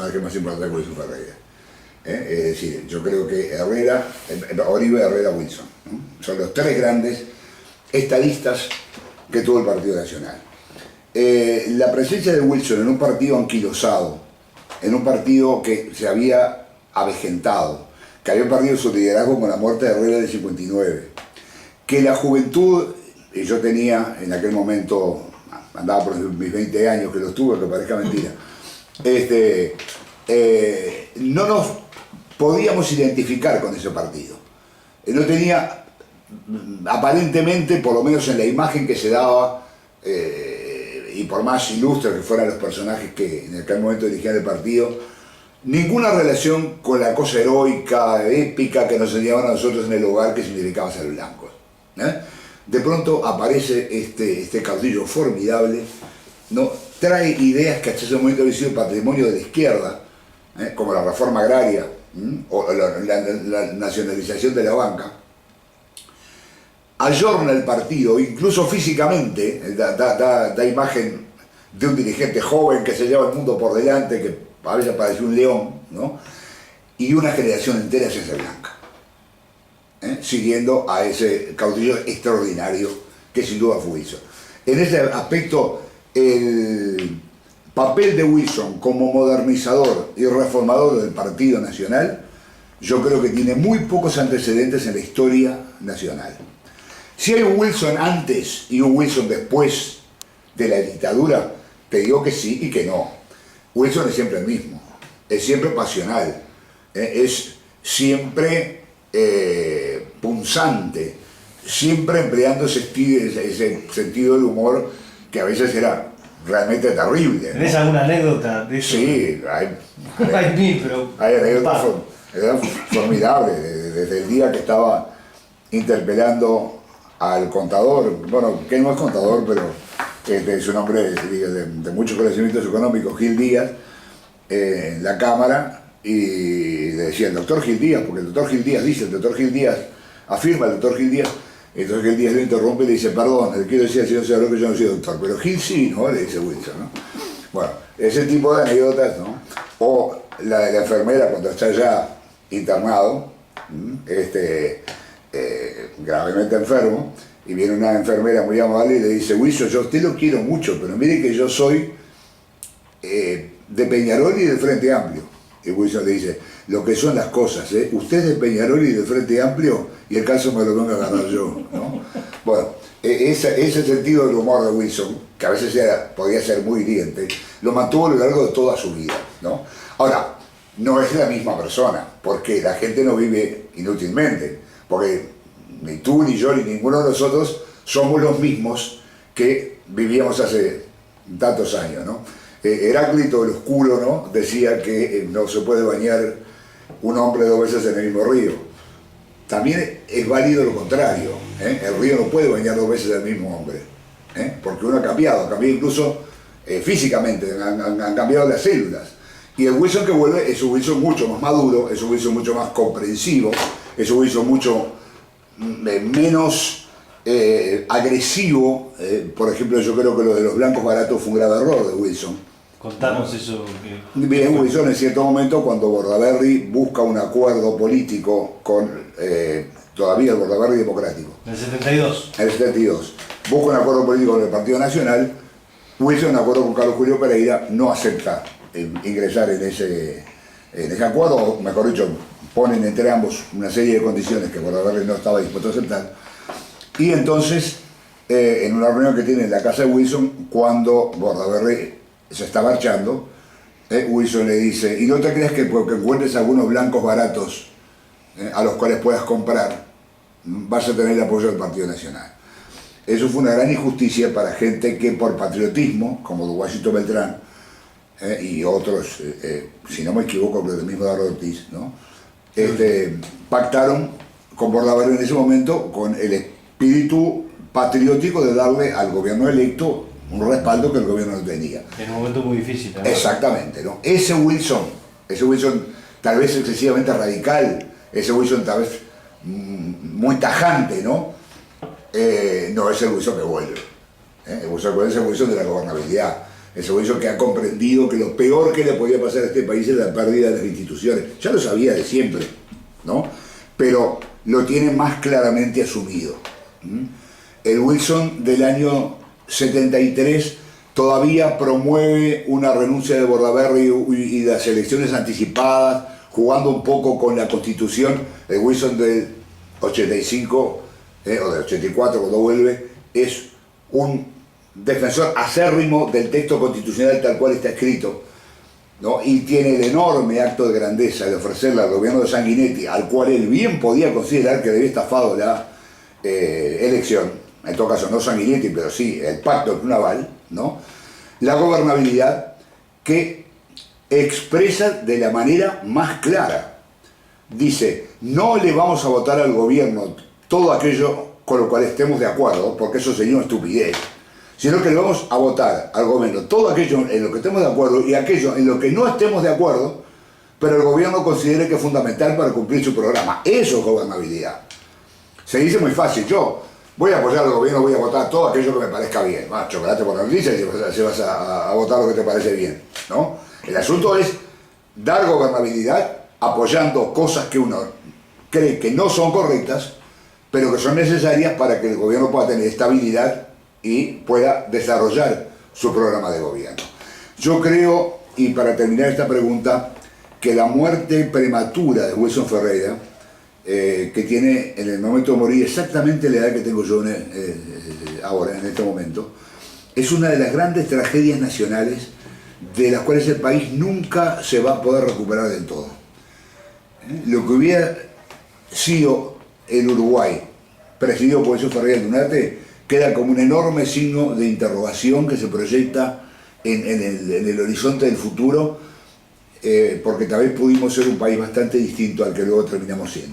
personajes más importantes que Wilson Ferreira. Es decir, yo creo que Herrera, Oribe, Herrera, Wilson, ¿no? Son los tres grandes estadistas que tuvo el Partido Nacional. La presencia de Wilson en un partido anquilosado, en un partido que se había avejentado, que había perdido su liderazgo con la muerte de Herrera del 59, que la juventud, y yo tenía en aquel momento, andaba por mis 20 años, que los tuve, que parezca mentira, no nos podíamos identificar con ese partido. No tenía, aparentemente, por lo menos en la imagen que se daba, y por más ilustres que fueran los personajes que en aquel momento dirigían el partido, ninguna relación con la cosa heroica, épica que nos enseñaban a nosotros en el hogar que significaba ser blancos. De pronto aparece este caudillo formidable, ¿no? Trae ideas que hasta ese momento habían sido patrimonio de la izquierda, como la reforma agraria, o la nacionalización de la banca. Ayorna el partido, incluso físicamente, da imagen de un dirigente joven que se lleva el mundo por delante, que a veces parece un león, ¿no? Y una generación entera se hace blanca, siguiendo a ese caudillo extraordinario que sin duda fue Wilson. En ese aspecto, el papel de Wilson como modernizador y reformador del Partido Nacional, yo creo que tiene muy pocos antecedentes en la historia nacional. Si hay un Wilson antes y un Wilson después de la dictadura, te digo que sí y que no. Wilson es siempre el mismo, es siempre pasional, es siempre punzante, siempre empleando ese sentido del humor que a veces era realmente terrible, ¿no? ¿Tenés alguna anécdota de eso? Sí, hay mil, pero... Hay anécdotas formidables, desde el día que estaba interpelando al contador, bueno, que no es contador, pero es un hombre de muchos conocimientos económicos, Gil Díaz, en la Cámara, y le decía el doctor Gil Díaz, porque el doctor Gil Díaz dice, el doctor Gil Díaz afirma, el doctor Gil Díaz, entonces Gil Díaz lo interrumpe y le dice, perdón, le quiero decir al señor Señor que yo no soy doctor, pero Gil sí, ¿no? Le dice Wilson, ¿no? Bueno, ese tipo de anécdotas, ¿no? O la de la enfermera cuando está ya internado, gravemente enfermo, y viene una enfermera muy amable y le dice, Wilson, yo a usted lo quiero mucho, pero mire que yo soy de Peñarol y del Frente Amplio. Y Wilson le dice, lo que son las cosas, usted es de Peñarol y del Frente Amplio y el caso me lo vengo a agarrar yo, ¿no? Bueno, ese sentido del humor de Wilson, que a veces podía ser muy hiriente, lo mantuvo a lo largo de toda su vida, ¿no? Ahora, no es la misma persona, porque la gente no vive inútilmente, porque ni tú, ni yo, ni ninguno de nosotros somos los mismos que vivíamos hace tantos años, ¿no? Heráclito el Oscuro, ¿no? Decía que no se puede bañar un hombre dos veces en el mismo río. También es válido lo contrario, el río no puede bañar dos veces al mismo hombre, porque uno ha cambiado incluso físicamente, han cambiado las células. Y el Wilson que vuelve es un Wilson mucho más maduro, es un Wilson mucho más comprensivo, es un Wilson mucho menos agresivo. Por ejemplo, yo creo que lo de los blancos baratos fue un grave error de Wilson. Contanos eso. Bien, Wilson en cierto momento, cuando Bordaberry busca un acuerdo político con todavía el Bordaberry democrático. En el 72. En el 72. Busca un acuerdo político con el Partido Nacional. Wilson, en acuerdo con Carlos Julio Pereira, no acepta ingresar en ese acuerdo, o mejor dicho, ponen entre ambos una serie de condiciones que Bordaberry no estaba dispuesto a aceptar. Y entonces, en una reunión que tiene en la casa de Wilson, cuando Bordaberry se está marchando, Wilson le dice, y no te creas que porque encuentres algunos blancos baratos a los cuales puedas comprar, vas a tener el apoyo del Partido Nacional. Eso fue una gran injusticia para gente que por patriotismo, como Washington Beltrán, y otros, si no me equivoco, creo que el mismo Dardo Ortiz, ¿no? Pactaron con Bordaberry en ese momento con el espíritu patriótico de darle al gobierno electo un respaldo que el gobierno no tenía. En un momento muy difícil, ¿no? Exactamente, ¿no? Ese Wilson tal vez excesivamente radical, ese Wilson tal vez muy tajante, ¿no? No es el Wilson que vuelve. El Wilson que vuelve es el Wilson de la gobernabilidad, Ese Wilson que ha comprendido que lo peor que le podía pasar a este país es la pérdida de las instituciones. Ya lo sabía de siempre, ¿no? Pero lo tiene más claramente asumido. El Wilson del año 73 todavía promueve una renuncia de Bordaberry y las elecciones anticipadas, jugando un poco con la Constitución. El Wilson del 85 o del 84, cuando vuelve, es un defensor acérrimo del texto constitucional tal cual está escrito, ¿no? Y tiene el enorme acto de grandeza de ofrecerle al gobierno de Sanguinetti, al cual él bien podía considerar que le había estafado la elección, en todo caso no Sanguinetti, pero sí el pacto naval, ¿no? La gobernabilidad, que expresa de la manera más clara. Dice, no le vamos a votar al gobierno todo aquello con lo cual estemos de acuerdo, porque eso sería una estupidez, sino que le vamos a votar al gobierno todo aquello en lo que estemos de acuerdo y aquello en lo que no estemos de acuerdo, pero el gobierno considere que es fundamental para cumplir su programa. Eso es gobernabilidad. Se dice muy fácil, yo voy a apoyar al gobierno, voy a votar todo aquello que me parezca bien. Chocolate por la noticia y si vas a votar lo que te parece bien, ¿no? El asunto es dar gobernabilidad apoyando cosas que uno cree que no son correctas, pero que son necesarias para que el gobierno pueda tener estabilidad y pueda desarrollar su programa de gobierno. Yo creo, y para terminar esta pregunta, que la muerte prematura de Wilson Ferreira, que tiene en el momento de morir exactamente la edad que tengo yo ahora, en este momento, es una de las grandes tragedias nacionales de las cuales el país nunca se va a poder recuperar del todo. Lo que hubiera sido el Uruguay, presidido por Wilson Ferreira Lunate, queda como un enorme signo de interrogación que se proyecta en el horizonte del futuro, porque tal vez pudimos ser un país bastante distinto al que luego terminamos siendo.